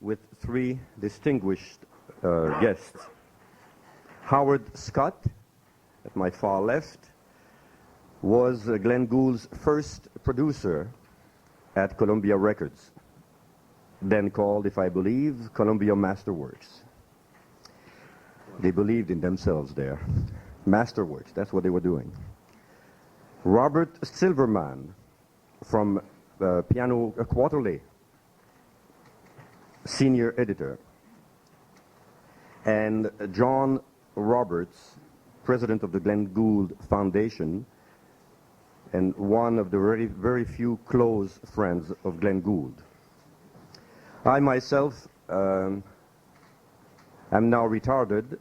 with three distinguished guests. Howard Scott, at my far left, was Glenn Gould's first producer at Columbia Records, then called, if I believe, Columbia Masterworks. They believed in themselves there. Masterworks, that's what they were doing. Robert Silverman from Piano Quarterly, senior editor. And John Roberts, president of the Glenn Gould Foundation, and one of the very, very few close friends of Glenn Gould. I myself am now retired.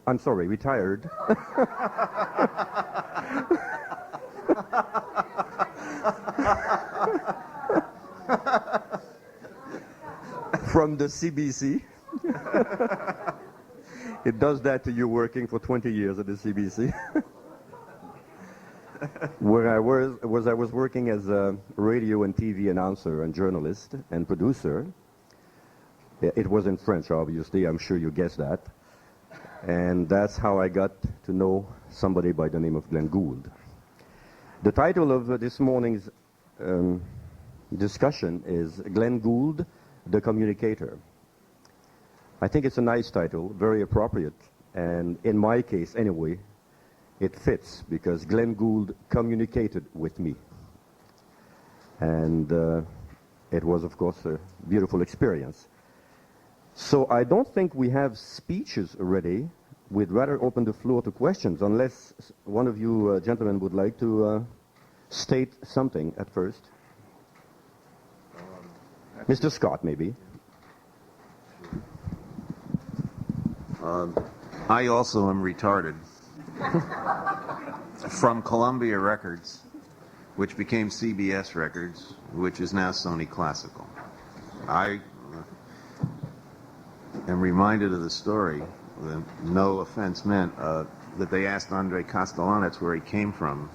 From the CBC. It does that to you working for 20 years at the CBC. Where I was working as a radio and TV announcer and journalist and producer. It was in French, obviously. I'm sure you guessed that. And that's how I got to know somebody by the name of Glenn Gould. The title of this morning's discussion is Glenn Gould, the Communicator. I think it's a nice title, very appropriate, and in my case anyway, it fits because Glenn Gould communicated with me. And it was, of course, a beautiful experience. So I don't think we have speeches ready. We'd rather open the floor to questions, unless one of you gentlemen would like to state something at first. Mr. Scott, maybe. I also am retarded. From Columbia Records, which became CBS Records, which is now Sony Classical. I am reminded of the story, that no offense meant, that they asked Andre Kostelanetz where he came from.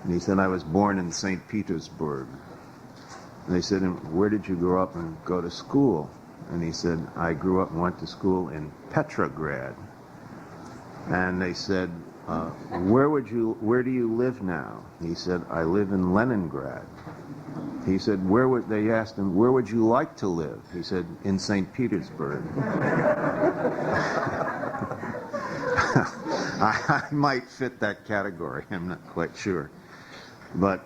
And he said, I was born in St. Petersburg. And they said, where did you grow up and go to school? And he said, I grew up and went to school in Petrograd. And they said, where do you live now? He said, I live in Leningrad. He said, they asked him, where would you like to live? He said, in St. Petersburg. I might fit that category, I'm not quite sure. But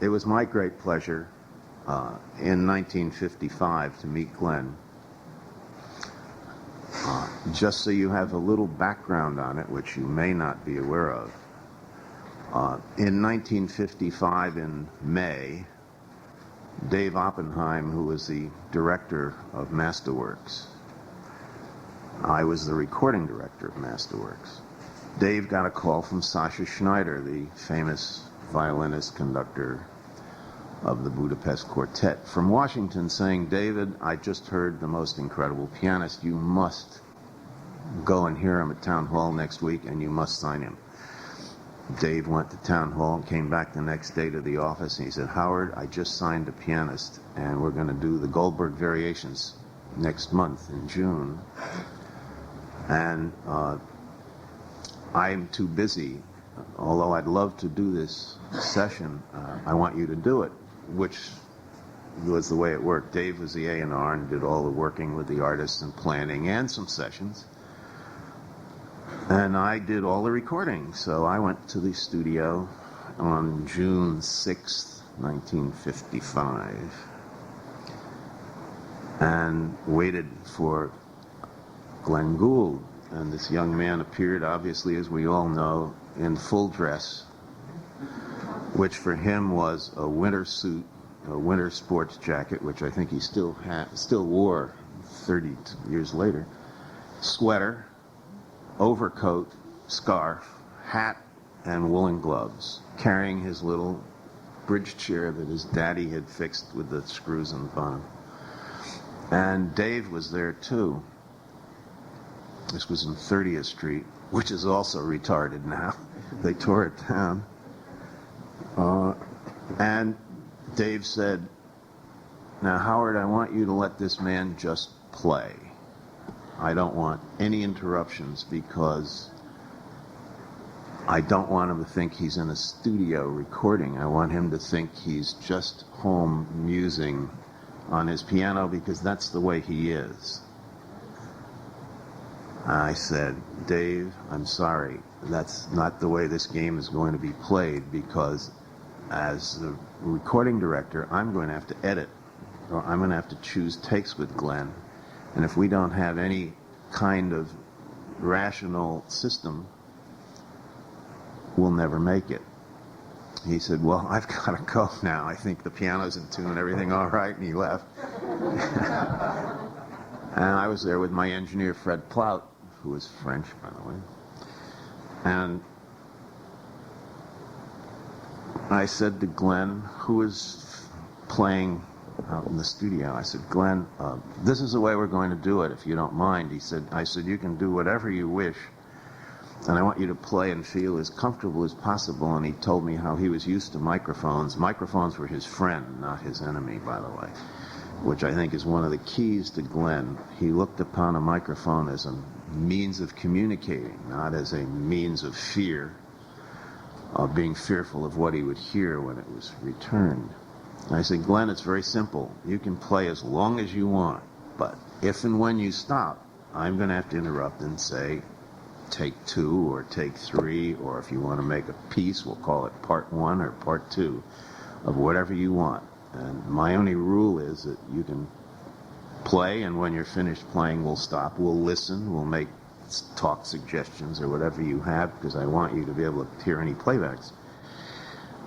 it was my great pleasure in 1955 to meet Glenn. Just so you have a little background on it, which you may not be aware of. In 1955, in May, Dave Oppenheim, who was the director of Masterworks, I was the recording director of Masterworks. Dave got a call from Sasha Schneider, the famous violinist conductor of the Budapest Quartet, from Washington, saying, David, I just heard the most incredible pianist. You must go and hear him at Town Hall next week, and you must sign him. Dave went to Town Hall and came back the next day to the office, and he said, Howard, I just signed a pianist, and we're going to do the Goldberg Variations next month in June. And I'm too busy. Although I'd love to do this session, I want you to do it, which was the way it worked. Dave was the A&R and did all the working with the artists and planning and some sessions. And I did all the recording. So I went to the studio on June 6th, 1955, and waited for Glenn Gould. And this young man appeared, obviously, as we all know, in full dress, which for him was a winter suit, a winter sports jacket, which I think he still wore 30 years later, sweater, overcoat, scarf, hat, and woolen gloves, carrying his little bridge chair that his daddy had fixed with the screws on the bottom. And Dave was there too. This was in 30th Street, which is also retarded now. They tore it down. And Dave said, now Howard, I want you to let this man just play. I don't want any interruptions because I don't want him to think he's in a studio recording. I want him to think he's just home musing on his piano because that's the way he is. I said, Dave, I'm sorry. That's not the way this game is going to be played because as the recording director, I'm going to have to edit or I'm going to have to choose takes with Glenn. And if we don't have any kind of rational system, we'll never make it. He said, well, I've got to go now. I think the piano's in tune, everything all right, and he left. And I was there with my engineer, Fred Plout, who was French, by the way. And I said to Glenn, who was playing out in the studio, I said, Glenn, this is the way we're going to do it, if you don't mind. I said, you can do whatever you wish, and I want you to play and feel as comfortable as possible. And he told me how he was used to microphones. Microphones were his friend, not his enemy, by the way, which I think is one of the keys to Glenn. He looked upon a microphone as a means of communicating, not as a means of fear, of being fearful of what he would hear when it was returned. And I said, Glenn, it's very simple. You can play as long as you want, but if and when you stop, I'm going to have to interrupt and say, take 2 or take 3, or if you want to make a piece, we'll call it part 1 or part 2 of whatever you want. And my only rule is that you can play, and when you're finished playing, we'll stop. We'll listen. We'll make talk suggestions or whatever you have, because I want you to be able to hear any playbacks.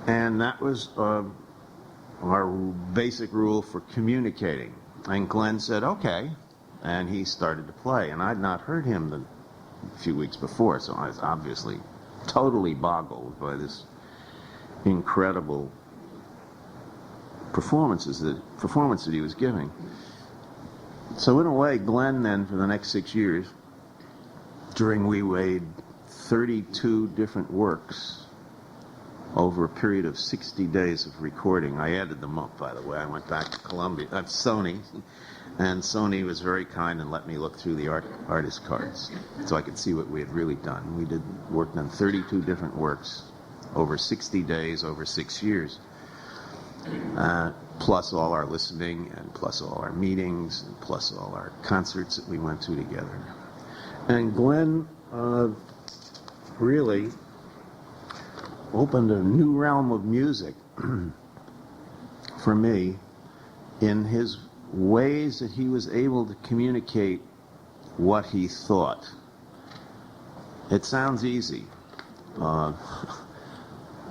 And that was our basic rule for communicating. And Glenn said, okay. And he started to play. And I'd not heard him a few weeks before, so I was obviously totally boggled by this incredible performance that he was giving. So in a way, Glenn then, for the next 6 years, we made 32 different works over a period of 60 days of recording. I added them up, by the way. I went back to Columbia, Sony, and Sony was very kind and let me look through the artist cards so I could see what we had really done. We worked on 32 different works over 60 days, over 6 years. Plus all our listening, and plus all our meetings, and plus all our concerts that we went to together. And Glenn really opened a new realm of music for me in his ways that he was able to communicate what he thought. It sounds easy.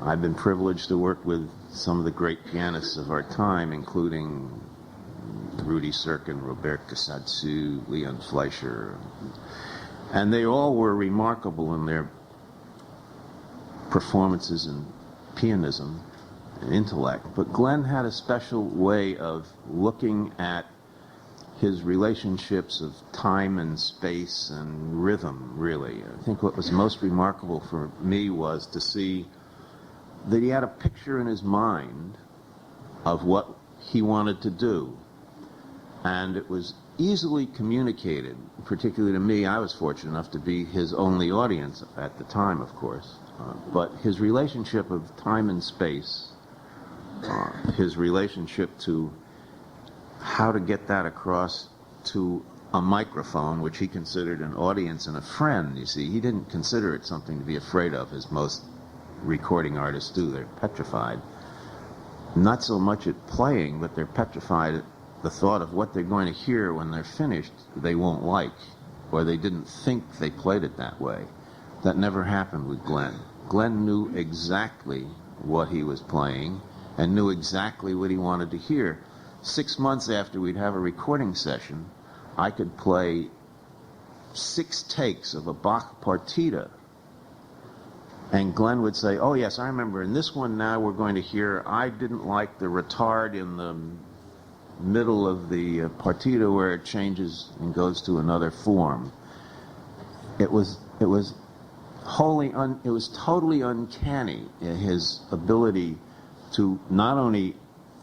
I've been privileged to work with some of the great pianists of our time, including Rudy Serkin, Robert Casadesus, Leon Fleischer, and they all were remarkable in their performances in pianism and intellect. But Glenn had a special way of looking at his relationships of time and space and rhythm, really. I think what was most remarkable for me was to see that he had a picture in his mind of what he wanted to do. And it was easily communicated, particularly to me. I was fortunate enough to be his only audience at the time, of course. But his relationship of time and space, his relationship to how to get that across to a microphone, which he considered an audience and a friend, you see. He didn't consider it something to be afraid of, as most recording artists do. They're petrified. Not so much at playing, but they're petrified at the thought of what they're going to hear when they're finished they won't like, or they didn't think they played it that way. That never happened with Glenn. Glenn knew exactly what he was playing and knew exactly what he wanted to hear. 6 months after we'd have a recording session, I could play 6 takes of a Bach partita. And Glenn would say, oh yes, I remember, in this one now we're going to hear, I didn't like the retard in the middle of the partita where it changes and goes to another form. It was totally uncanny, his ability to not only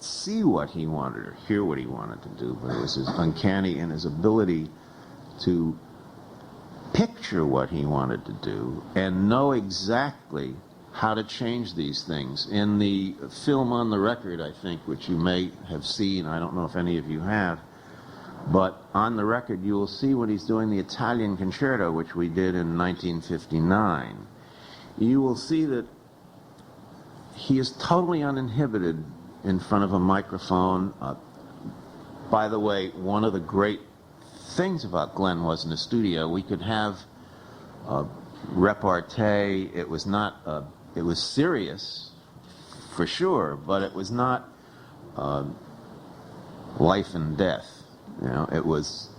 see what he wanted or hear what he wanted to do, but it was his uncanny in his ability to picture what he wanted to do and know exactly how to change these things. In the film On the Record, I think, which you may have seen, I don't know if any of you have, but on the record you will see when he's doing the Italian Concerto, which we did in 1959, you will see that he is totally uninhibited in front of a microphone. By the way, one of the great things about Glenn was in the studio, we could have repartee. It was not, it was serious for sure, but it was not life and death. You know, it was,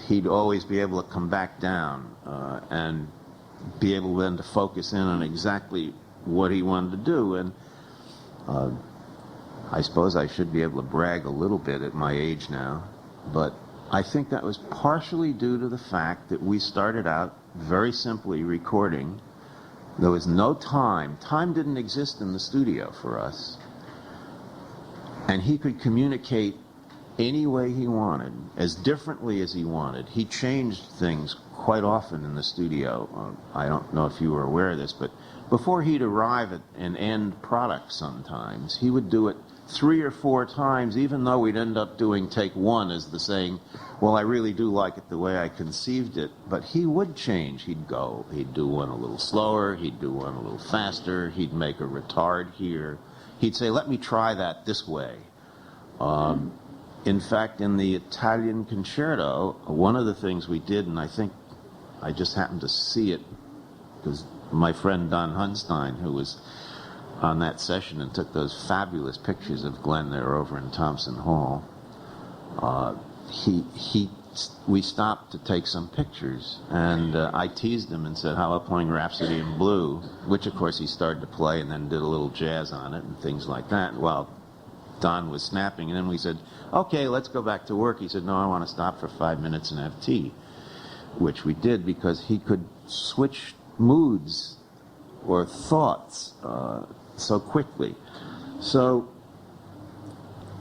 he'd always be able to come back down and be able then to focus in on exactly what he wanted to do. And I suppose I should be able to brag a little bit at my age now, but I think that was partially due to the fact that we started out very simply recording. There was no time. Time didn't exist in the studio for us. And he could communicate any way he wanted, as differently as he wanted. He changed things quite often in the studio. I don't know if you were aware of this, but before he'd arrive at an end product sometimes, he would do it 3 or 4 times, even though we'd end up doing take 1 as the saying, well, I really do like it the way I conceived it. But he would change. He'd do one a little slower, he'd do one a little faster, he'd make a retard here. He'd say, let me try that this way. In fact, in the Italian Concerto, one of the things we did, and I think I just happened to see it, because my friend Don Hunstein, who was on that session and took those fabulous pictures of Glenn there over in Thompson Hall, we stopped to take some pictures, and I teased him and said, how about playing Rhapsody in Blue, which of course he started to play and then did a little jazz on it and things like that. Well, Don was snapping, and then we said, okay, let's go back to work. He said, no, I want to stop for 5 minutes and have tea, which we did because he could switch moods or thoughts so quickly. So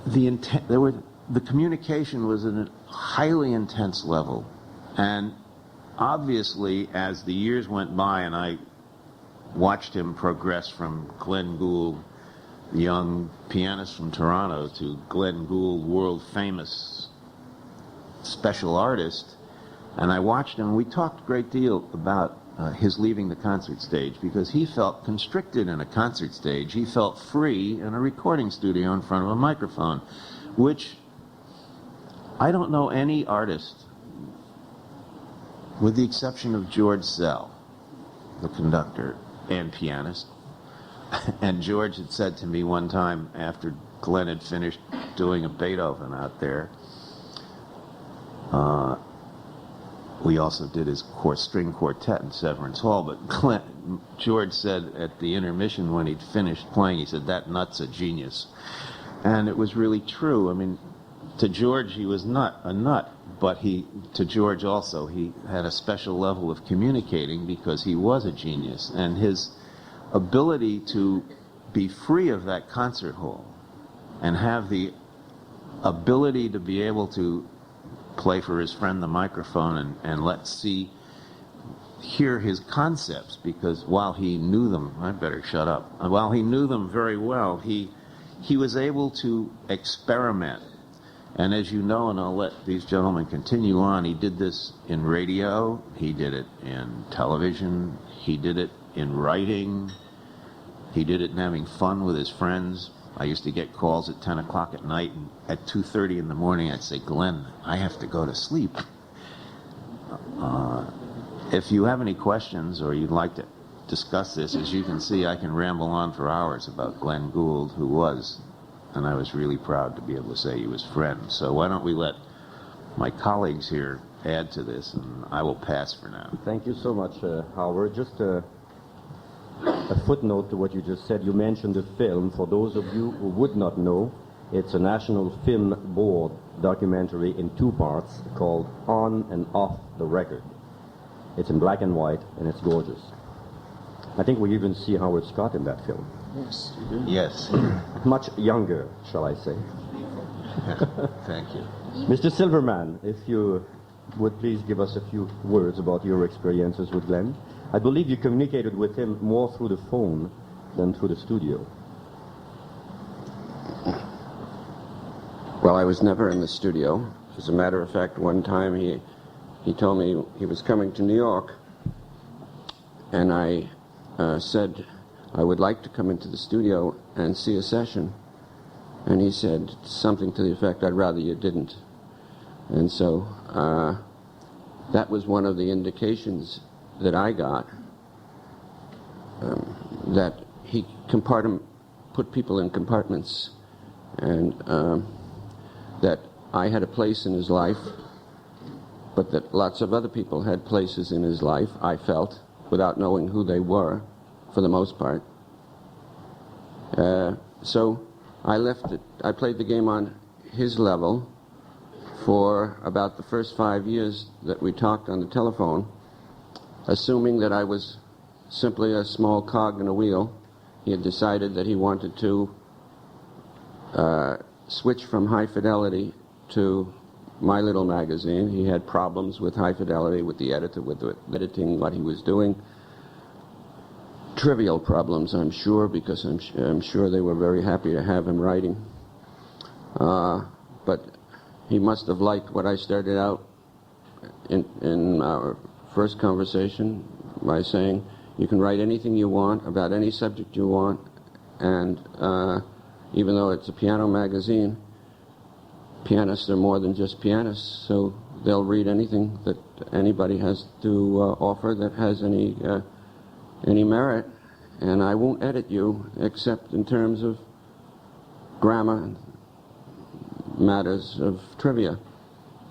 the communication was at a highly intense level, and obviously as the years went by and I watched him progress from Glenn Gould, the young pianist from Toronto, to Glenn Gould, world famous special artist, and I watched him. We talked a great deal about his leaving the concert stage, because he felt constricted in a concert stage. He felt free in a recording studio in front of a microphone, which I don't know any artist, with the exception of George Szell, the conductor and pianist. And George had said to me one time after Glenn had finished doing a Beethoven out there, we also did his string quartet in Severance Hall, but George said at the intermission when he'd finished playing, he said, that nut's a genius. And it was really true. I mean, to George he was a nut, but to George also, he had a special level of communicating because he was a genius. And his ability to be free of that concert hall and have the ability to be able to play for his friend the microphone and hear his concepts, because while he knew them, I better shut up, while he knew them very well, he was able to experiment. And as you know, and I'll let these gentlemen continue on, he did this in radio, he did it in television, he did it in writing, he did it in having fun with his friends. I used to get calls at 10 o'clock at night, and at 2:30 in the morning I'd say, Glenn, I have to go to sleep. If you have any questions or you'd like to discuss this, as you can see, I can ramble on for hours about Glenn Gould, who was, and I was really proud to be able to say he was friend. So why don't we let my colleagues here add to this, and I will pass for now. Thank you so much, Howard. Just a footnote to what you just said. You mentioned the film. For those of you who would not know, it's a National Film Board documentary in 2 parts called On and Off the Record. It's in black and white, and it's gorgeous. I think we even see Howard Scott in that film. Yes, you do. Yes. Much younger, shall I say. Thank you. Mr. Silverman, if you would please give us a few words about your experiences with Glenn. I believe you communicated with him more through the phone than through the studio. Well, I was never in the studio. As a matter of fact, one time he told me he was coming to New York, and I said I would like to come into the studio and see a session. And he said something to the effect, I'd rather you didn't. And so that was one of the indications that I got, that he put people in compartments, and that I had a place in his life, but that lots of other people had places in his life, I felt, without knowing who they were, for the most part. So I left it. I played the game on his level for about the first 5 years that we talked on the telephone, assuming that I was simply a small cog in a wheel. He had decided that he wanted to switch from High Fidelity to my little magazine. He had problems with High Fidelity, with the editor, with editing what he was doing. Trivial problems, I'm sure, because I'm sure they were very happy to have him writing. But he must have liked what I started out in our first conversation by saying, you can write anything you want about any subject you want, and even though it's a piano magazine, pianists are more than just pianists, so they'll read anything that anybody has to offer that has any merit, and I won't edit you except in terms of grammar and matters of trivia.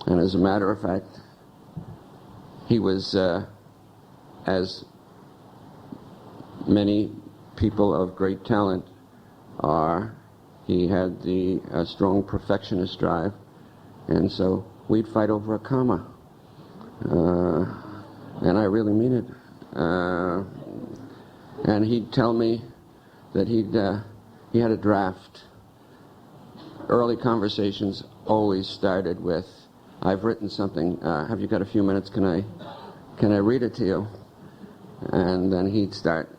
And as a matter of fact, he was, as many people of great talent are, he had the strong perfectionist drive, and so we'd fight over a comma. And I really mean it. And he'd tell me that he had a draft. Early conversations always started with, I've written something, have you got a few minutes, can I read it to you? And then he'd start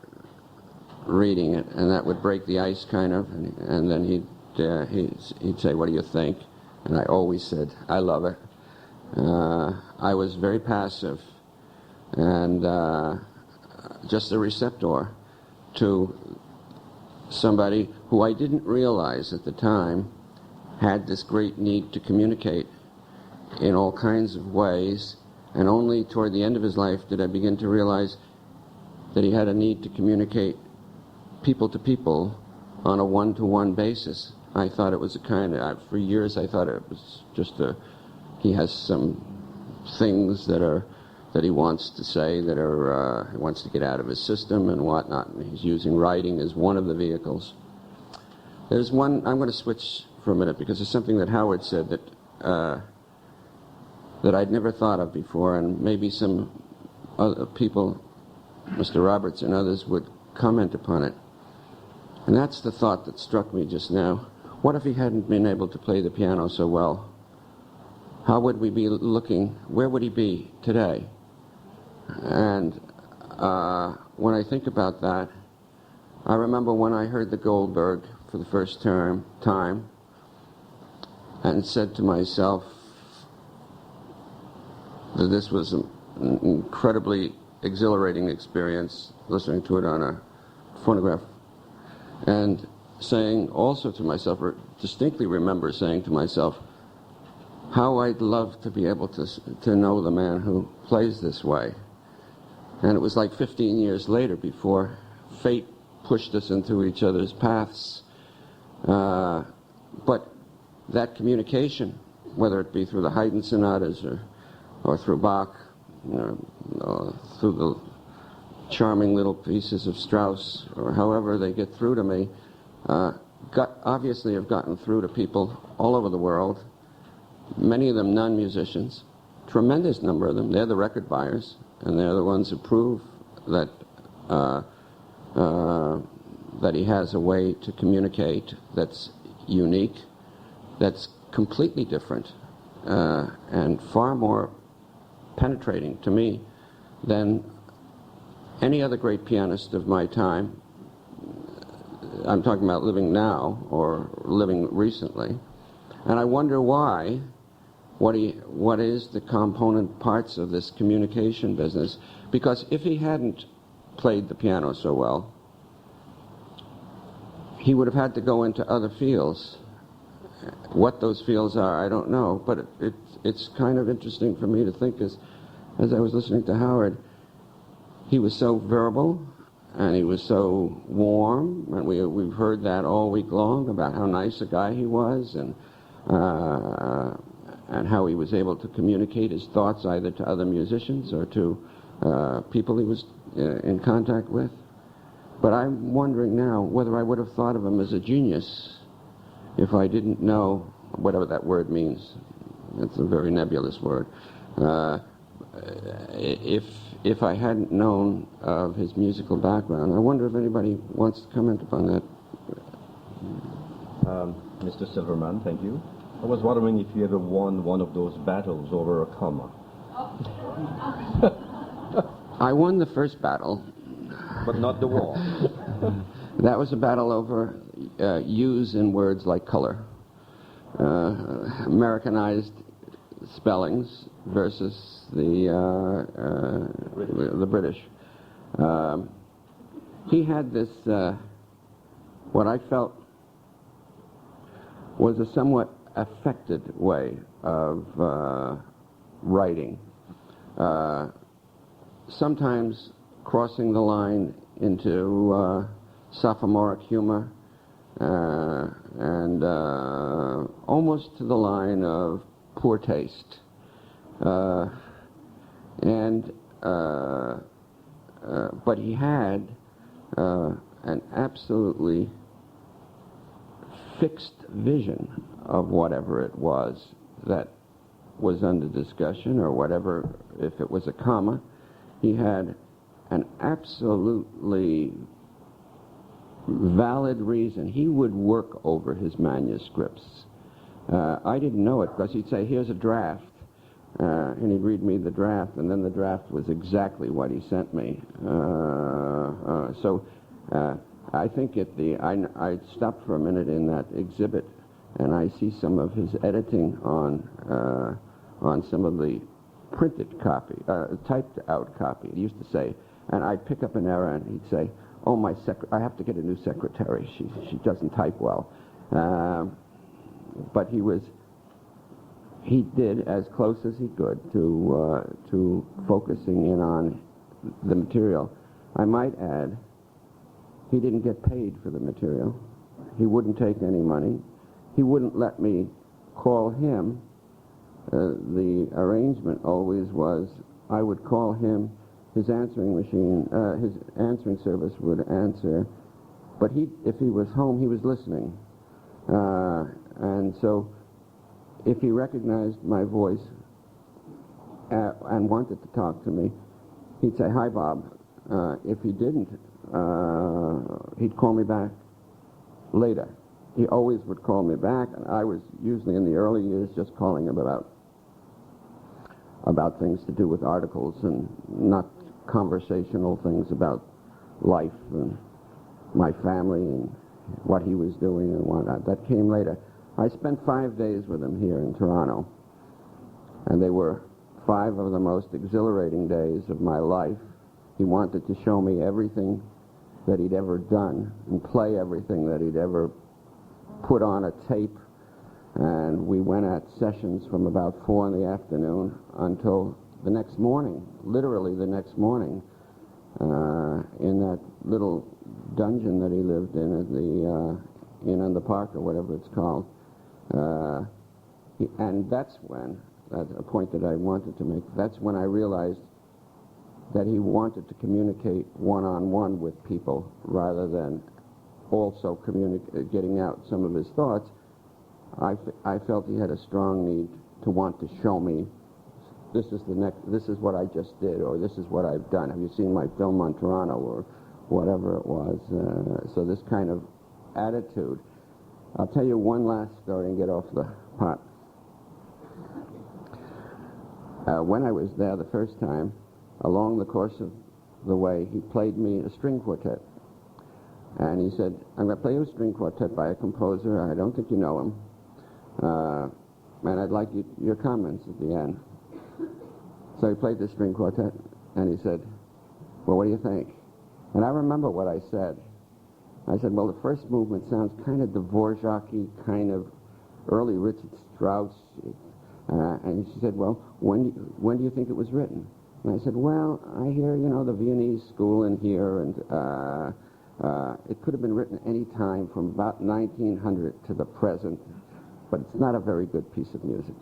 reading it, and that would break the ice kind of, and then he'd say, what do you think? And I always said, I love it. I was very passive and just a receptor to somebody who I didn't realize at the time had this great need to communicate in all kinds of ways, and only toward the end of his life did I begin to realize that he had a need to communicate people to people on a one-to-one basis. I thought it was a kind of, for years I thought it was just he has some things that he wants to say that he wants to get out of his system and whatnot, and he's using writing as one of the vehicles. There's one, I'm going to switch for a minute because there's something that Howard said that I'd never thought of before, and maybe some other people, Mr. Roberts and others, would comment upon it. And that's the thought that struck me just now. What if he hadn't been able to play the piano so well? How would we be looking? Where would he be today? And when I think about that, I remember when I heard the Goldberg for the first time and said to myself that this was an incredibly exhilarating experience, listening to it on a phonograph, and saying also to myself, or distinctly remember saying to myself, how I'd love to be able to know the man who plays this way. And it was like 15 years later before fate pushed us into each other's paths. But that communication, whether it be through the Haydn sonatas or through Bach, or through the charming little pieces of Strauss, or however they get through to me, obviously have gotten through to people all over the world, many of them non-musicians, tremendous number of them. They're the record buyers, and they're the ones who prove that that he has a way to communicate that's unique, that's completely different, and far more penetrating to me than any other great pianist of my time. I'm talking about living now or living recently. And I wonder why, what is the component parts of this communication business? Because if he hadn't played the piano so well, he would have had to go into other fields. What those fields are, I don't know, but it's kind of interesting for me to think as I was listening to Howard, he was so verbal, and he was so warm, and we've heard that all week long about how nice a guy he was, and how he was able to communicate his thoughts either to other musicians or to people he was in contact with. But I'm wondering now whether I would have thought of him as a genius if I didn't know whatever that word means. It's a very nebulous word. If I hadn't known of his musical background, I wonder if anybody wants to comment upon that. Mr. Silverman, thank you. I was wondering if you ever won one of those battles over a comma. I won the first battle. But not the war. That was a battle over use in words like color. Americanized spellings versus the British. He had this, what I felt was a somewhat affected way of writing. Sometimes crossing the line into sophomoric humor and almost to the line of poor taste. But he had an absolutely fixed vision of whatever it was that was under discussion, or whatever, if it was a comma. He had an absolutely valid reason. He would work over his manuscripts. I didn't know it because he'd say, here's a draft, and he'd read me the draft, and then the draft was exactly what he sent me. So I think I stopped for a minute in that exhibit, and I see some of his editing on some of the printed copy, typed out copy. He used to say, and I'd pick up an error, and he'd say, oh, I have to get a new secretary. She doesn't type well. But he did as close as he could to focusing in on the material. I might add, he didn't get paid for the material. He wouldn't take any money. He wouldn't let me call him. The arrangement always was I would call him, his answering machine, his answering service would answer, but if he was home, he was listening. And so if he recognized my voice and wanted to talk to me, he'd say, hi, Bob. If he didn't, he'd call me back later. He always would call me back, and I was usually in the early years just calling him about things to do with articles and not conversational things about life and my family and what he was doing and whatnot. That came later. I spent 5 days with him here in Toronto, and they were 5 of the most exhilarating days of my life. He wanted to show me everything that he'd ever done and play everything that he'd ever put on a tape, and we went at sessions from about 4 in the afternoon until the next morning, literally the next morning, in that little dungeon that he lived in at the Inn on the Park, or whatever it's called. And that's when, that's a point that I wanted to make, that's when I realized that he wanted to communicate one-on-one with people rather than also getting out some of his thoughts. I felt he had a strong need to want to show me, this is what I just did, or this is what I've done. Have you seen my film on Toronto, or whatever it was. So this kind of attitude. I'll tell you one last story and get off the pot. When I was there the first time, along the course of the way, he played me a string quartet. And he said, I'm going to play you a string quartet by a composer. I don't think you know him. And I'd like your comments at the end. So he played the string quartet, and he said, well, what do you think? And I remember what I said. I said, well, the first movement sounds kind of Dvorak-y, kind of early Richard Strauss. And she said, well, when do you think it was written? And I said, well, I hear, the Viennese school in here, and it could have been written any time from about 1900 to the present, but it's not a very good piece of music.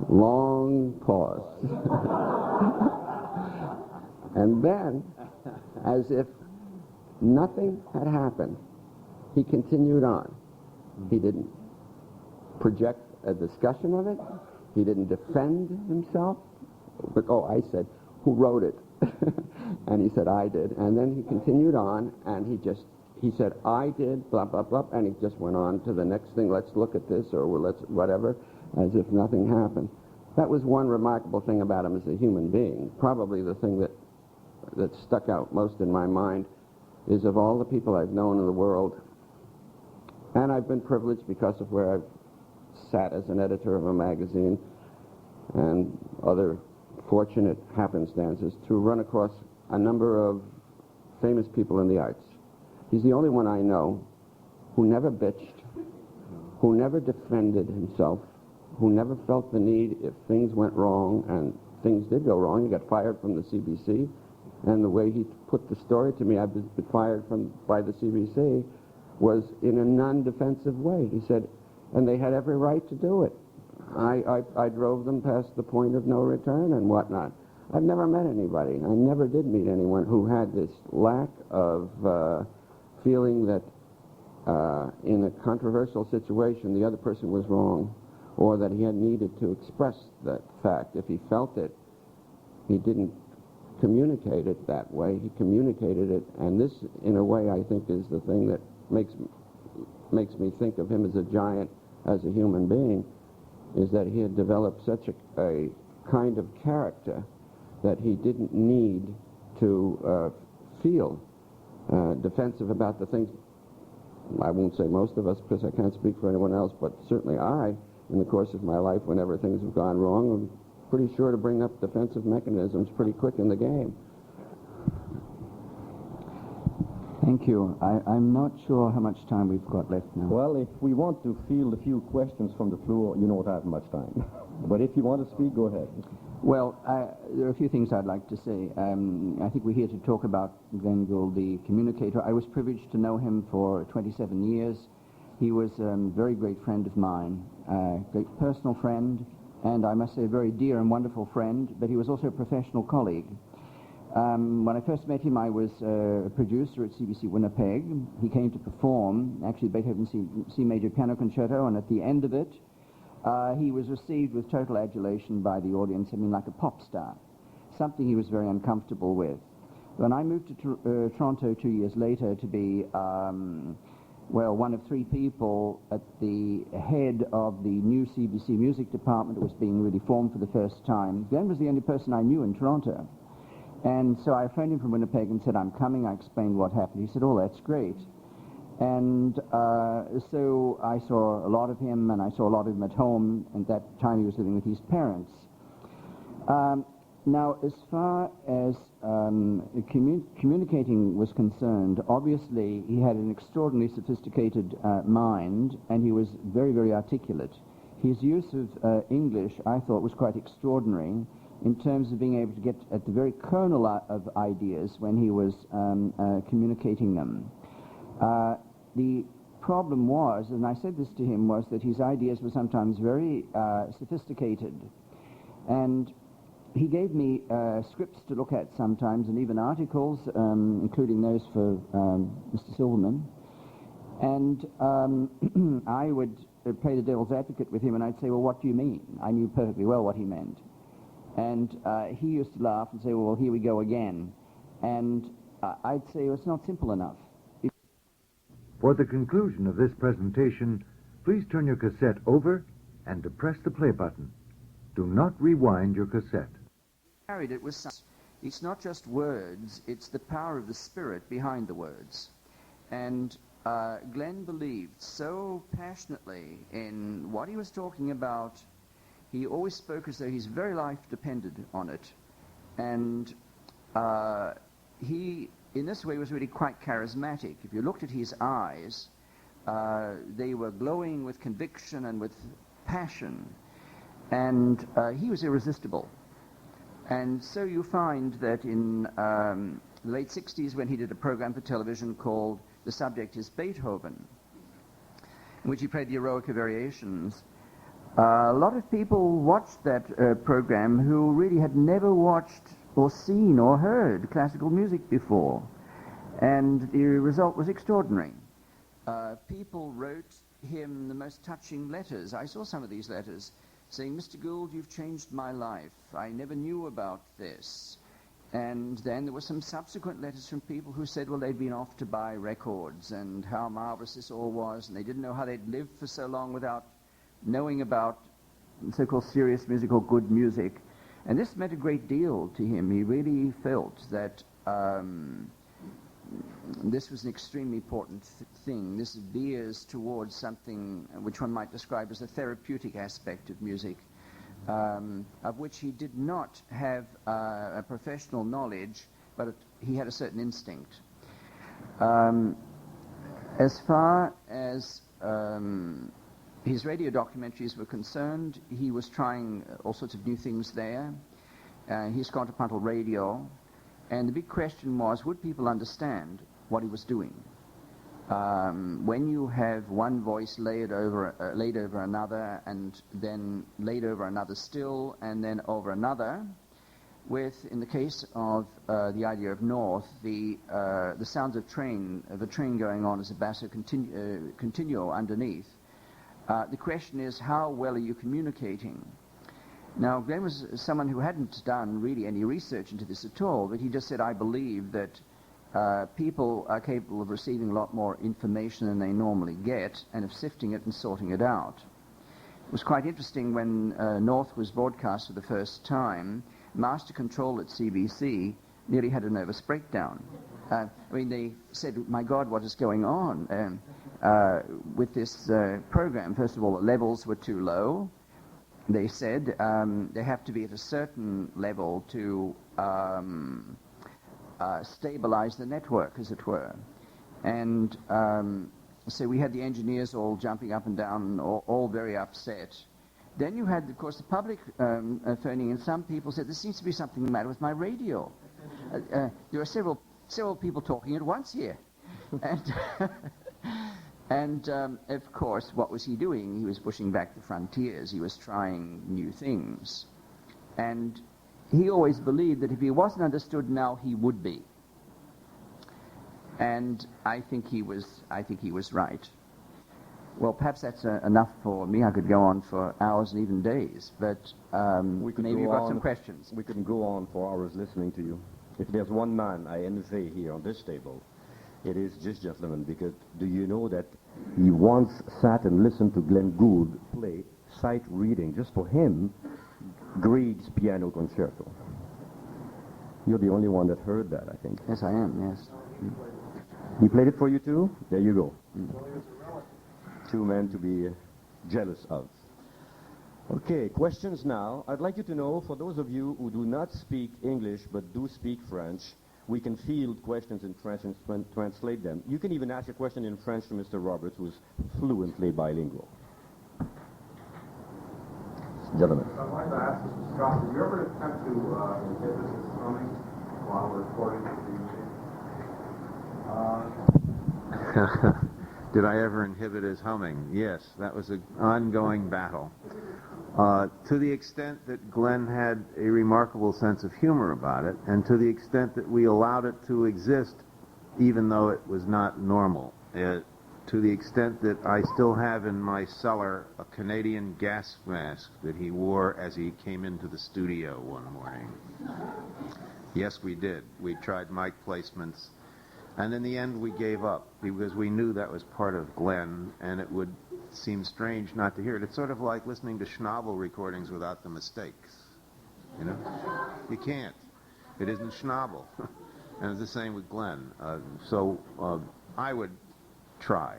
Long pause. And then, as if nothing had happened, he continued on. He didn't project a discussion of it. He didn't defend himself. But, I said, who wrote it? And he said, I did. And then he continued on, and he said, I did, blah, blah, blah, and he just went on to the next thing. Let's look at this, or let's whatever, as if nothing happened. That was one remarkable thing about him as a human being. Probably the thing that stuck out most in my mind is, of all the people I've known in the world, and I've been privileged because of where I've sat as an editor of a magazine and other fortunate happenstances, to run across a number of famous people in the arts. He's the only one I know who never bitched, who never defended himself, who never felt the need if things went wrong, and things did go wrong. He got fired from the CBC, and the way he put the story to me, I've been fired by the CBC, was in a non-defensive way. He said, and they had every right to do it. I drove them past the point of no return and whatnot. I've never met anybody. I never did meet anyone who had this lack of feeling that in a controversial situation the other person was wrong, or that he had needed to express that fact. If he felt it, he didn't communicate it that way. He communicated it, and this, in a way, I think is the thing that makes me think of him as a giant, as a human being, is that he had developed such a kind of character that he didn't need to feel defensive about the things. I won't say most of us, because I can't speak for anyone else, but certainly I, in the course of my life, whenever things have gone wrong, I'm pretty sure to bring up defensive mechanisms pretty quick in the game. Thank you. I'm not sure how much time we've got left now. Well, if we want to field a few questions from the floor, you don't have much time. But if you want to speak, go ahead. Well, there are a few things I'd like to say. I think we're here to talk about Glenn Gould, the communicator. I was privileged to know him for 27 years. He was a very great friend of mine, a great personal friend, and I must say a very dear and wonderful friend, but he was also a professional colleague. When I first met him, I was a producer at CBC Winnipeg. He came to perform, actually, Beethoven C Major Piano Concerto, and at the end of it, he was received with total adulation by the audience, like a pop star, something he was very uncomfortable with. When I moved to Toronto 2 years later to be, one of three people at the head of the new CBC music department that was being really formed for the first time, Glenn was the only person I knew in Toronto. And so I phoned him from Winnipeg and said, I'm coming. I explained what happened. He said, oh, that's great. And so I saw a lot of him, and I saw a lot of him at home. At that time, he was living with his parents. Now, as far as communicating was concerned, obviously he had an extraordinarily sophisticated mind, and he was very, very articulate. His use of English, I thought, was quite extraordinary, in terms of being able to get at the very kernel of ideas when he was communicating them. The problem was, and I said this to him, was that his ideas were sometimes very sophisticated. And he gave me scripts to look at sometimes, and even articles, including those for Mr. Silverman. And I would play the devil's advocate with him, and I'd say, well, what do you mean? I knew perfectly well what he meant. And he used to laugh and say, well, here we go again. And I'd say it's not simple enough. For the conclusion of this presentation, please turn your cassette over and depress the play button. Do not rewind your cassette. Carried it with it's not just words, it's the power of the spirit behind the words. And Glenn believed so passionately in what he was talking about. He always spoke as though his very life depended on it. And he, in this way, was really quite charismatic. If you looked at his eyes, they were glowing with conviction and with passion. And he was irresistible. And so you find that in the late 60s, when he did a program for television called The Subject is Beethoven, in which he played the Eroica Variations, a lot of people watched that program who really had never watched or seen or heard classical music before. And the result was extraordinary. People wrote him the most touching letters. I saw some of these letters saying, Mr. Gould, you've changed my life. I never knew about this. And then there were some subsequent letters from people who said, well, they'd been off to buy records and how marvelous this all was, and they didn't know how they'd lived for so long without knowing about so-called serious music or good music. And this meant a great deal to him. He really felt that this was an extremely important thing. This veers towards something which one might describe as a therapeutic aspect of music, of which he did not have a professional knowledge, but he had a certain instinct. As far as his radio documentaries were concerned, he was trying all sorts of new things there. His contrapuntal radio. And the big question was, would people understand what he was doing? When you have one voice laid over another, and then laid over another still, and then over another, with, in the case of the idea of North, the sounds of a train going on as a basso continuo underneath. The question is, how well are you communicating? Now, Glenn was someone who hadn't done really any research into this at all, but he just said, I believe that people are capable of receiving a lot more information than they normally get, and of sifting it and sorting it out. It was quite interesting when North was broadcast for the first time. Master Control at CBC nearly had a nervous breakdown. I mean, they said, my God, what is going on with this program? First of all, the levels were too low. They said they have to be at a certain level to stabilize the network, as it were. And so we had the engineers all jumping up and down, all very upset. Then you had, of course, the public phoning, and some people said, there seems to be something the matter with my radio. There are several people talking at once here. And of course, what was he doing? He was pushing back the frontiers. He was trying new things. And he always believed that if he wasn't understood now, he would be. And I think he was right. Well, perhaps that's enough for me. I could go on for hours and even days, but maybe you've got some questions. We can go on for hours listening to you. If there's one man I envy here on this table, it is this gentleman, because do you know that he once sat and listened to Glenn Gould play sight reading, just for him, Grieg's Piano Concerto. You're the only one that heard that, I think. Yes, I am, yes. He played it for you too? There you go. Two men to be jealous of. Okay, questions now. I'd like you to know, for those of you who do not speak English but do speak French, we can field questions in French and translate them. You can even ask a question in French to Mr. Roberts, who's fluently bilingual. Gentlemen. I'd like to ask Mr. Scott, did you ever attempt to inhibit his humming while recording the music? Did I ever inhibit his humming? Yes, that was an ongoing battle. To the extent that Glenn had a remarkable sense of humor about it, and to the extent that we allowed it to exist even though it was not normal. to the extent that I still have in my cellar a Canadian gas mask that he wore as he came into the studio one morning. Yes, we did. We tried mic placements, and in the end we gave up because we knew that was part of Glenn, and it would seem strange not to hear it. It's sort of like listening to Schnabel recordings without the mistakes. You know? You can't. It isn't Schnabel. And it's the same with Glenn. So I would try,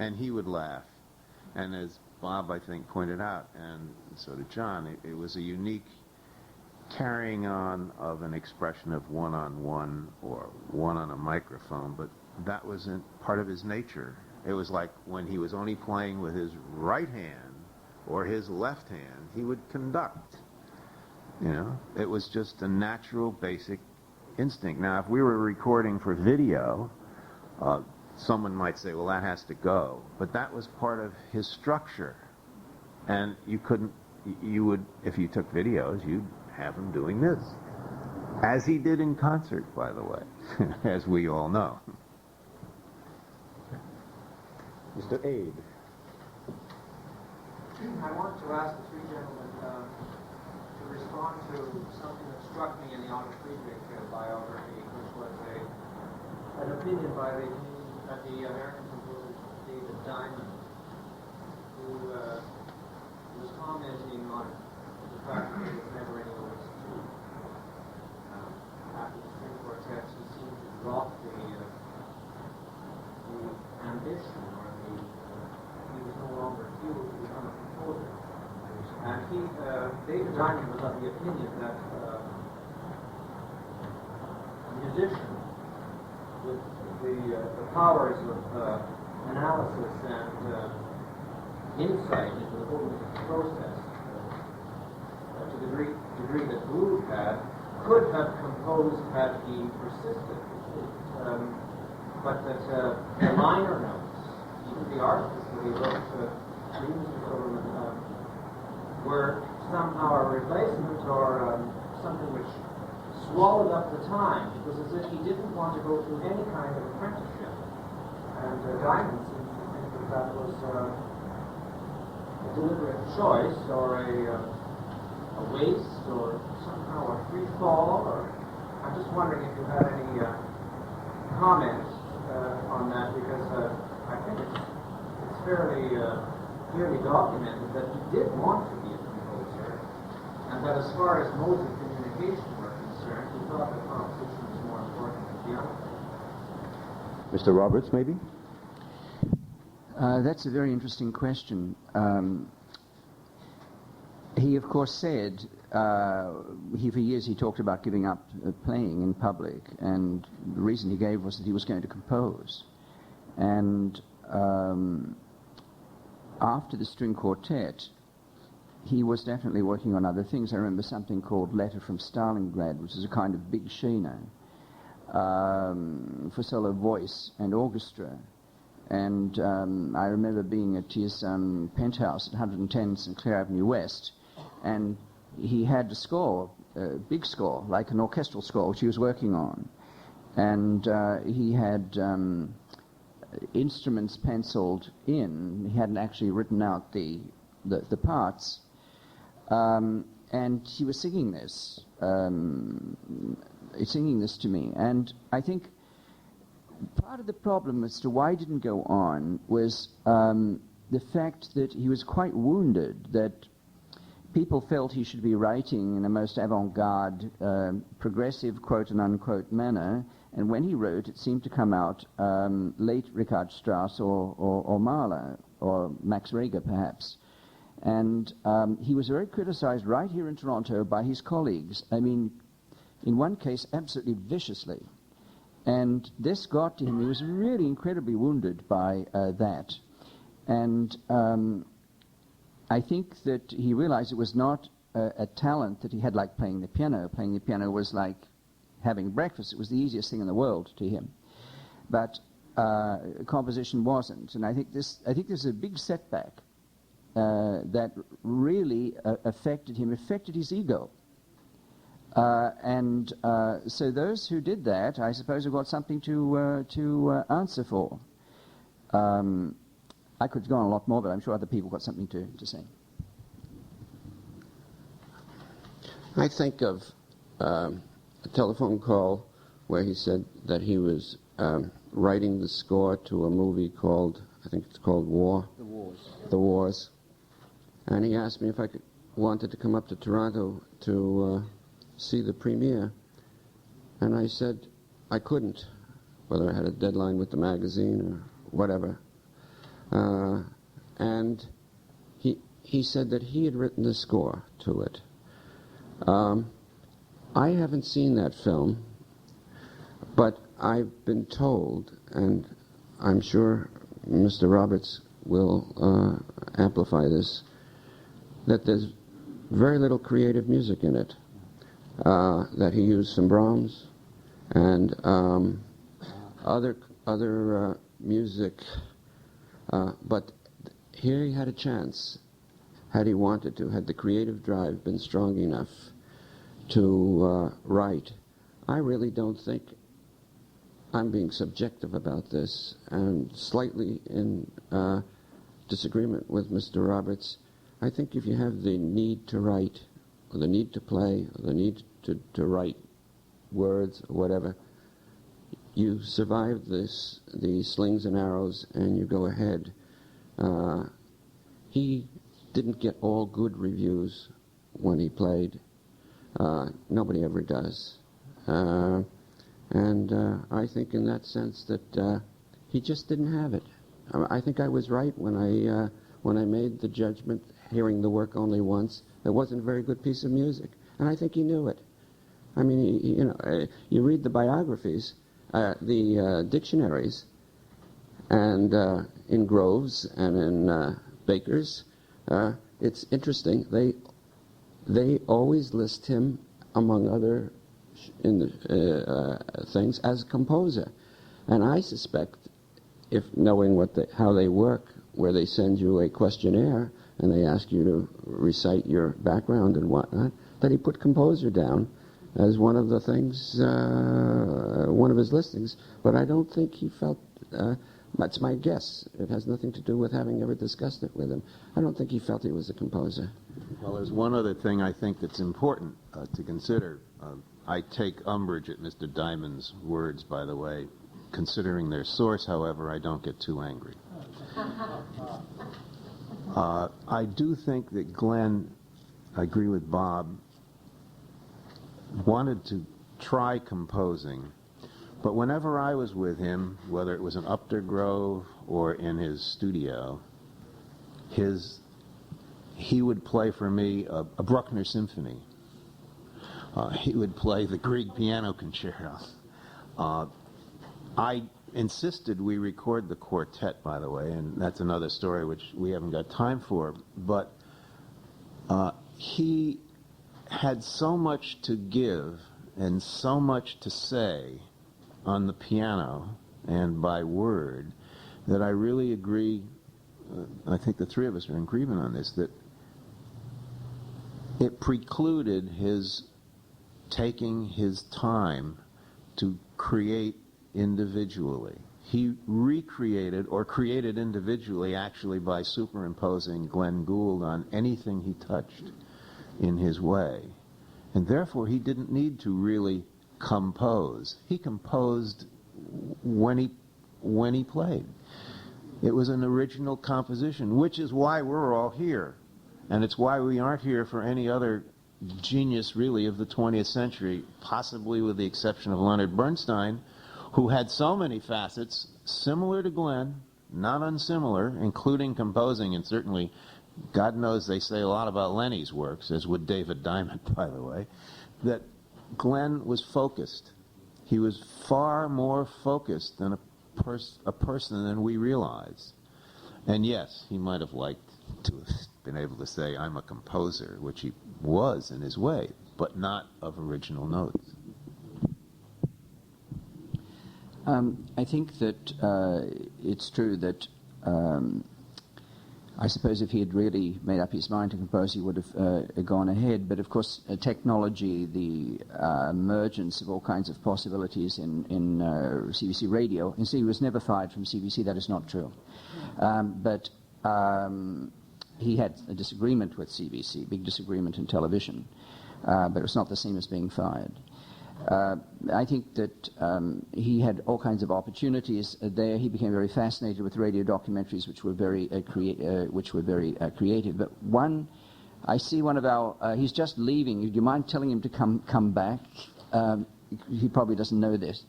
and he would laugh. And as Bob, I think, pointed out, and so did John, it was a unique carrying on of an expression of one-on-one or one on a microphone, but that wasn't part of his nature. It was like when he was only playing with his right hand or his left hand, he would conduct. You know, it was just a natural, basic instinct. Now, if we were recording for video, someone might say, well, that has to go. But that was part of his structure. And you would, if you took videos, you'd have him doing this. As he did in concert, by the way, as we all know. Mr. Aide. I want to ask the three gentlemen to respond to something that struck me in the Otto Friedrich biography, which was an opinion by the American composer David Diamond, who was commenting on the fact that there was never any OST. After the string quartets, he seemed to drop the ambition, or he was no longer fueled to become a composer. And David Diamond was of the opinion that a musician with the powers of analysis and insight into the whole music process, to the degree that Gould had, could have composed had he persisted. But that the minor notes, even the artists that he wrote were somehow a replacement or something which swallowed up the time. It was as if he didn't want to go through any kind of apprenticeship. And Diamond seems to think that that was a deliberate choice or a waste or somehow a free fall. Or I'm just wondering if you had any comments on that, because I think it's fairly clearly documented that he did want to be a composer, and that as far as modes of communication were concerned, he thought the composition was more important than the other. Mr. Roberts, maybe? That's a very interesting question. He, of course, said, for years he talked about giving up playing in public, and the reason he gave was that he was going to compose. And after the string quartet, he was definitely working on other things. I remember something called Letter from Stalingrad, which is a kind of big Shena for solo voice and orchestra. And I remember being at his penthouse at 110 St. Clair Avenue West, and he had a score, a big score, like an orchestral score, which he was working on. And he had instruments penciled in. He hadn't actually written out the parts. And he was singing this to me. And I think part of the problem as to why he didn't go on was the fact that he was quite wounded, that people felt he should be writing in a most avant-garde, progressive, quote-and-unquote manner, and when he wrote, it seemed to come out late Richard Strauss or Mahler, or Max Reger, perhaps. And he was very criticized right here in Toronto by his colleagues. I mean, in one case, absolutely viciously. And this got to him. He was really incredibly wounded by that. And I think that he realized it was not a talent that he had like playing the piano. Playing the piano was like having breakfast. It was the easiest thing in the world to him. But composition wasn't. And I think this is a big setback that really affected him, affected his ego. So those who did that, I suppose, have got something to answer for. I could go on a lot more, but I'm sure other people got something to say. I think of a telephone call where he said that he was writing the score to a movie called, I think it's called War. The Wars. The Wars. And he asked me if I wanted to come up to Toronto to see the premiere. And I said I couldn't, whether I had a deadline with the magazine or whatever. And he said that he had written the score to it. I haven't seen that film, but I've been told, and I'm sure Mr. Roberts will amplify this, that there's very little creative music in it, that he used some Brahms and other music, but here he had a chance, had he wanted to, had the creative drive been strong enough to write. I really don't think, I'm being subjective about this and slightly in disagreement with Mr. Roberts. I think if you have the need to write, or the need to play, or the need to write words, or whatever, you survive the slings and arrows and you go ahead. He didn't get all good reviews when he played. Nobody ever does. And I think in that sense that he just didn't have it. I think I was right when I made the judgment, hearing the work only once. It wasn't a very good piece of music, and I think he knew it. I mean, you read the biographies, the dictionaries, and in Groves and in Baker's, it's interesting. They always list him among other things as a composer, and I suspect, if knowing how they work, where they send you a questionnaire and they ask you to recite your background and whatnot, that he put composer down as one of the things, one of his listings. But I don't think he felt. That's my guess. It has nothing to do with having ever discussed it with him. I don't think he felt he was a composer. Well, there's one other thing I think that's important to consider. I take umbrage at Mr. Diamond's words, by the way. Considering their source, however, I don't get too angry. I do think that Glenn, I agree with Bob, wanted to try composing, but whenever I was with him, whether it was in Upter Grove or in his studio, he would play for me a Bruckner symphony. He would play the Grieg piano concerto. I insisted we record the quartet, by the way, and that's another story which we haven't got time for, but he had so much to give and so much to say on the piano and by word that I really agree, I think the three of us are in agreement on this, that it precluded his taking his time to create individually. He recreated or created individually actually by superimposing Glenn Gould on anything he touched in his way. And therefore he didn't need to really compose. He composed when he played. It was an original composition, which is why we're all here. And it's why we aren't here for any other genius really of the 20th century, possibly with the exception of Leonard Bernstein, who had so many facets similar to Glenn, not unsimilar, including composing, and certainly, God knows they say a lot about Lenny's works, as would David Diamond, by the way, that Glenn was focused. He was far more focused than a person than we realize. And yes, he might have liked to have been able to say, I'm a composer, which he was in his way, but not of original notes. I think that it's true that I suppose if he had really made up his mind to compose, he would have gone ahead. But of course, technology, the emergence of all kinds of possibilities in CBC radio. And see, he was never fired from CBC. That is not true. But he had a disagreement with CBC, big disagreement in television. But it was not the same as being fired. I think that he had all kinds of opportunities there. He became very fascinated with radio documentaries, which were very creative. But one, I see one of our. He's just leaving. Do you mind telling him to come back? He probably doesn't know this.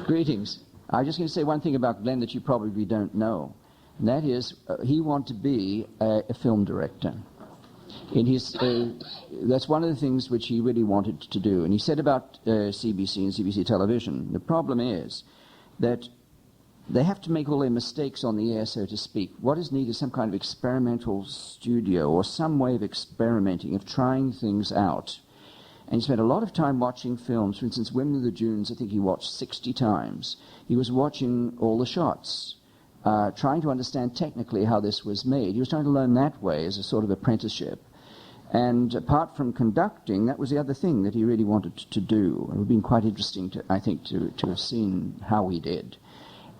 Greetings. I'm just going to say one thing about Glenn that you probably don't know. And that is, he wanted to be a film director. In his, that's one of the things which he really wanted to do. And he said about CBC and CBC television, the problem is that they have to make all their mistakes on the air, so to speak. What is needed is some kind of experimental studio or some way of experimenting, of trying things out. And he spent a lot of time watching films. For instance, Women of the Dunes, I think he watched 60 times. He was watching all the shots, trying to understand technically how this was made. He was trying to learn that way as a sort of apprenticeship. And apart from conducting, that was the other thing that he really wanted to do. It would have been quite interesting, I think, to have seen how he did.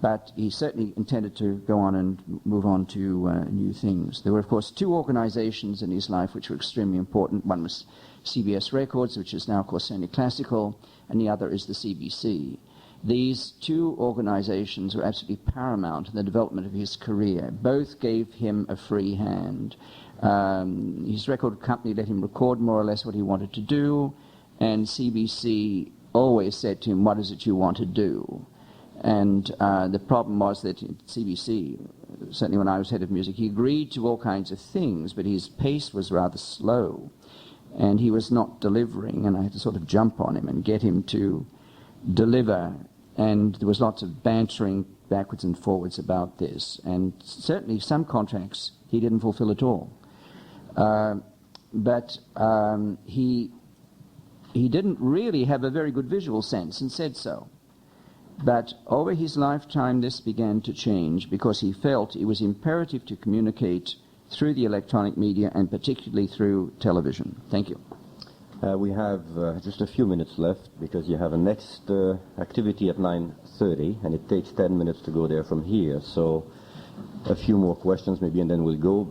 But he certainly intended to go on and move on to new things. There were, of course, two organizations in his life which were extremely important. One was CBS Records, which is now, of course, Sony Classical, and the other is the CBC. These two organizations were absolutely paramount in the development of his career. Both gave him a free hand. His record company let him record more or less what he wanted to do, and CBC always said to him, "What is it you want to do?" And the problem was that CBC, certainly when I was head of music, he agreed to all kinds of things, but his pace was rather slow, and he was not delivering, and I had to sort of jump on him and get him to deliver. And there was lots of bantering backwards and forwards about this, and certainly some contracts he didn't fulfill at all. But he didn't really have a very good visual sense, and said so. But over his lifetime, this began to change because he felt it was imperative to communicate through the electronic media, and particularly through television. Thank you. We have just a few minutes left because you have a next activity at 9:30, and it takes 10 minutes to go there from here. So a few more questions maybe, and then we'll go.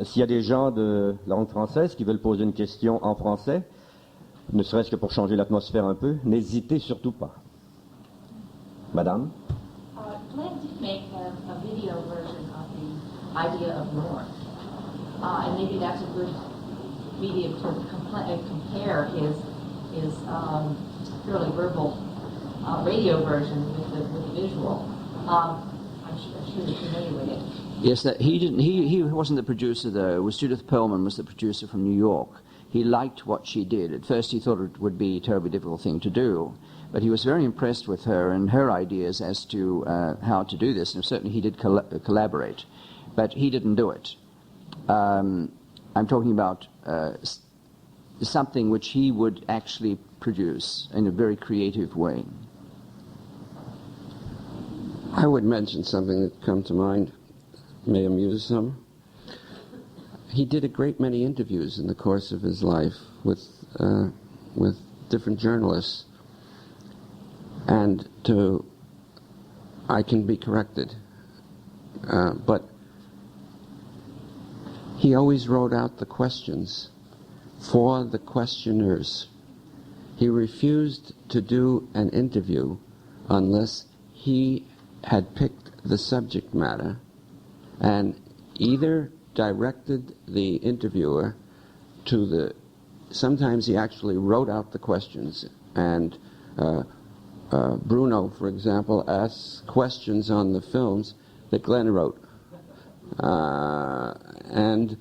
S'il y a des gens de langue française qui veulent poser une question en français, ne serait-ce que pour changer l'atmosphère un peu, n'hésitez surtout pas. Madame? Glenn did make a video version of the idea of north. And maybe that's a good medium to compare his purely verbal radio version with the visual. I'm sure you're familiar with it. Yes, that he wasn't the producer though. It was Judith Perlman was the producer from New York. He liked what she did. At first he thought it would be a terribly difficult thing to do, but he was very impressed with her and her ideas as to how to do this, and certainly he did collaborate, but he didn't do it. I'm talking about something which he would actually produce in a very creative way. I would mention something that come to mind, may amuse some. He did a great many interviews in the course of his life with different journalists, and I can be corrected, but he always wrote out the questions for the questioners. He refused to do an interview unless he had picked the subject matter and either directed the interviewer to sometimes he actually wrote out the questions, and Bruno, for example, asks questions on the films that Glenn wrote. And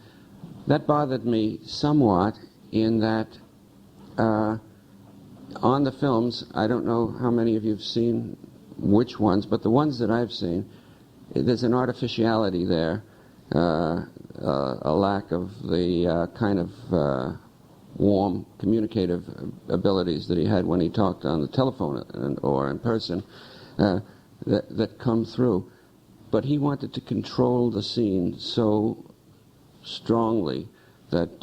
that bothered me somewhat in that on the films, I don't know how many of you have seen which ones, but the ones that I've seen, there's an artificiality there, a lack of the kind of warm communicative abilities that he had when he talked on the telephone or in person that come through. but he wanted to control the scene so strongly that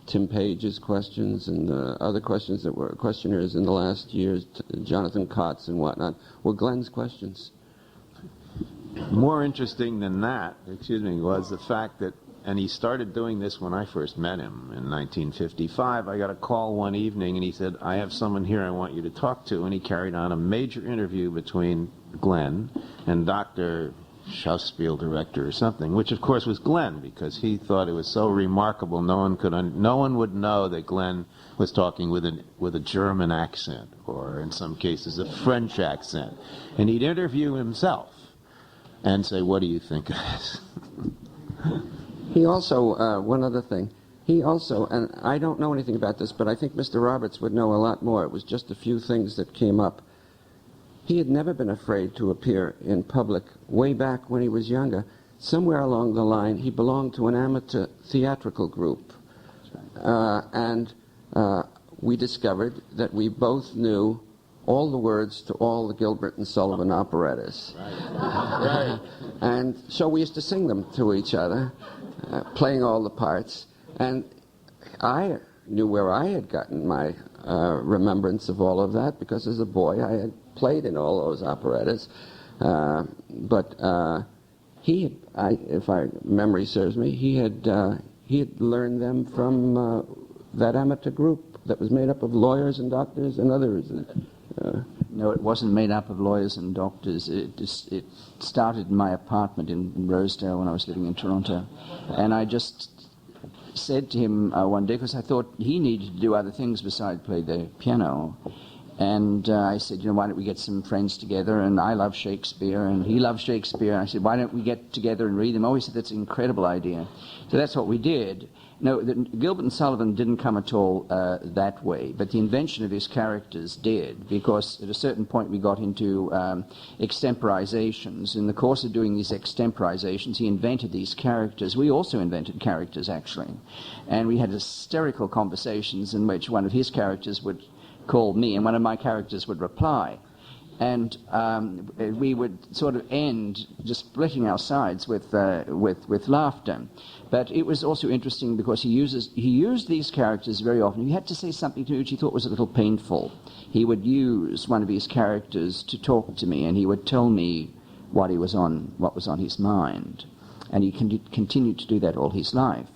Tim Page's questions and other questions that were questioners in the last years, Jonathan Kotz and whatnot, were Glenn's questions. More interesting than that, was the fact that, and he started doing this when I first met him in 1955. I got a call one evening and he said, I have someone here I want you to talk to, and he carried on a major interview between Glenn and Dr. Schauspiel director or something, which of course was Glenn, because he thought it was so remarkable no one would know that Glenn was talking with a German accent, or in some cases a French accent. And he'd interview himself and say, what do you think of this? He also, one other thing, he also, and I don't know anything about this, but I think Mr. Roberts would know a lot more. It was just a few things that came up. He had never been afraid to appear in public way back when he was younger. Somewhere along the line, he belonged to an amateur theatrical group. And we discovered that we both knew all the words to all the Gilbert and Sullivan operettas. Right. And so we used to sing them to each other, playing all the parts. And I knew where I had gotten my remembrance of all of that, because as a boy I had played in all those operettas. But he had, if my memory serves me, he had learned them from that amateur group that was made up of lawyers and doctors and others. No, it wasn't made up of lawyers and doctors. It started in my apartment in Rosedale when I was living in Toronto. And I just said to him one day, because I thought he needed to do other things besides play the piano. And I said, why don't we get some friends together? And I love Shakespeare, and he loves Shakespeare. And I said, why don't we get together and read them? Oh, he said, that's an incredible idea. So that's what we did. No, Gilbert and Sullivan didn't come at all that way, but the invention of his characters did, because at a certain point we got into extemporizations. In the course of doing these extemporizations, he invented these characters. We also invented characters, actually. And we had hysterical conversations in which one of his characters would call me, and one of my characters would reply. And we would sort of end just splitting our sides with laughter. But it was also interesting because he used these characters very often. He had to say something to me which he thought was a little painful. He would use one of his characters to talk to me, and he would tell me what was on his mind. And he continued to do that all his life.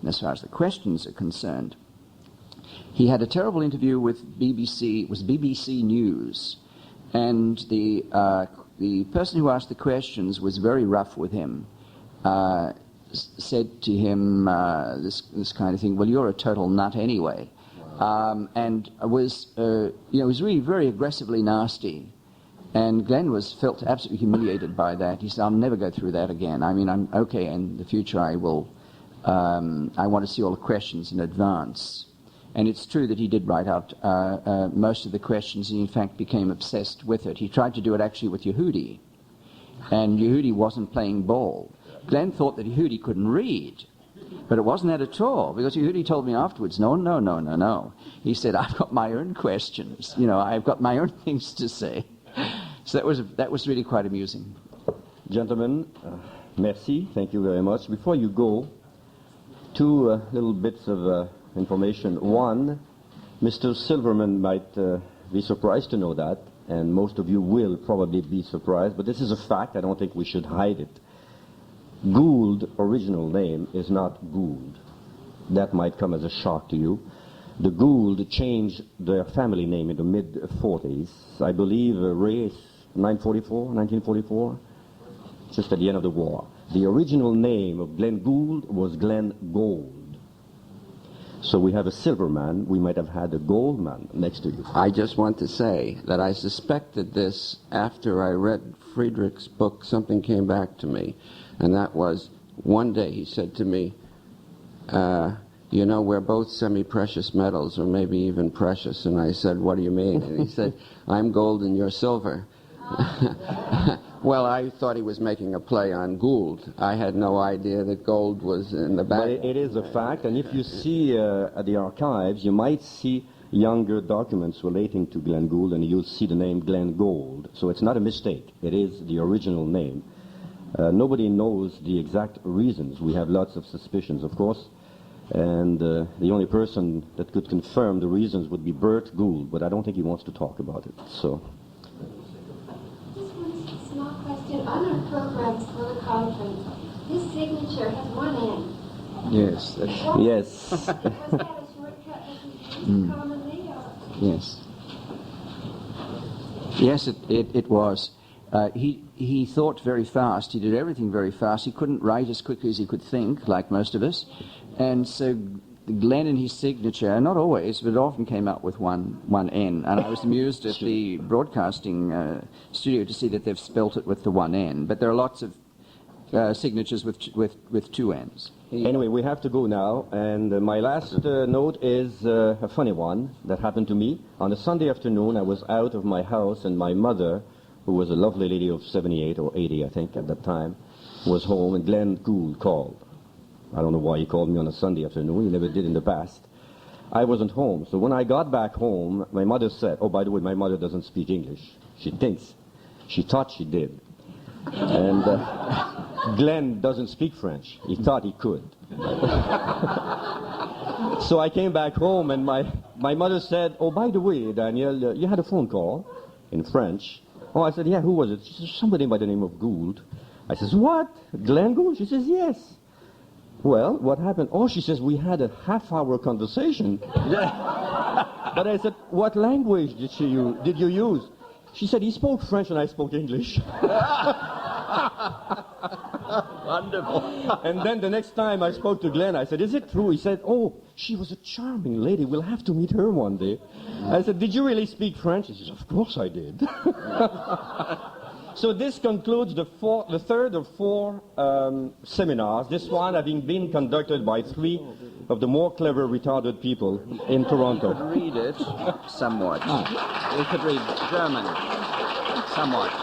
And as far as the questions are concerned, he had a terrible interview with BBC. It was BBC News. And the person who asked the questions was very rough with him. Said to him this kind of thing. Well, you're a total nut anyway, and was really very aggressively nasty. And Glenn felt absolutely humiliated by that. He said, "I'll never go through that again. I mean, I'm okay. In the future, I will. I want to see all the questions in advance." And it's true that he did write out most of the questions, and he in fact became obsessed with it. He tried to do it actually with Yehudi, and Yehudi wasn't playing ball. Glenn thought that Yehudi couldn't read, but it wasn't that at all, because Yehudi told me afterwards, no. He said, I've got my own questions. I've got my own things to say. So that was really quite amusing. Gentlemen, merci. Thank you very much. Before you go, two little bits of information. One, Mr. Silverman might be surprised to know that, and most of you will probably be surprised, but this is a fact. I don't think we should hide it. Gould, original name, is not Gould. That might come as a shock to you. The Gould changed their family name in the mid-40s. I believe Ray is 1944, just at the end of the war. The original name of Glenn Gould was Glenn Gould. So we have a Silverman. We might have had a Goldman next to you. I just want to say that I suspected this after I read Friedrich's book. Something came back to me, and that was one day he said to me, we're both semi-precious metals, or maybe even precious. And I said, what do you mean? And he said, I'm gold and you're silver. Well, I thought he was making a play on Gould. I had no idea that gold was in the back. But it is a fact, and if you see at the archives, you might see younger documents relating to Glenn Gould, and you'll see the name Glenn Gould. So it's not a mistake. It is the original name. Nobody knows the exact reasons. We have lots of suspicions, of course, and the only person that could confirm the reasons would be Bert Gould, but I don't think he wants to talk about it. So. Just one small question. On our programs for the conference, his signature has one N. Yes. Yes. Was that a shortcut that we use commonly? Or? Yes. Yes, it was. He thought very fast. He did everything very fast. He couldn't write as quickly as he could think, like most of us. And so Glenn in his signature, not always, but often came up with one N. And I was amused at the broadcasting studio to see that they've spelt it with the one N. But there are lots of signatures with two N's. Anyway, we have to go now, and my last note is a funny one that happened to me. On a Sunday afternoon, I was out of my house, and my mother, who was a lovely lady of 78 or 80, I think, at that time, was home, and Glenn Gould called. I don't know why he called me on a Sunday afternoon. He never did in the past. I wasn't home, so when I got back home, my mother said, oh, by the way, my mother doesn't speak English. She thought she did. And Glenn doesn't speak French. He thought he could. So I came back home, and my mother said, oh, by the way, Daniel, you had a phone call in French. Oh, I said, yeah, who was it? She said, somebody by the name of Gould. I says, what? Glenn Gould? She says, yes. Well, what happened? Oh, she says, we had a half-hour conversation. But I said, what language did you use? She said, he spoke French and I spoke English. Wonderful. And then the next time I spoke to Glenn, I said, is it true? He said, oh, she was a charming lady. We'll have to meet her one day. I said, did you really speak French? He says, of course I did. So this concludes the third of four seminars, this one having been conducted by three of the more clever retarded people in Toronto. We could read it somewhat. We could read German somewhat.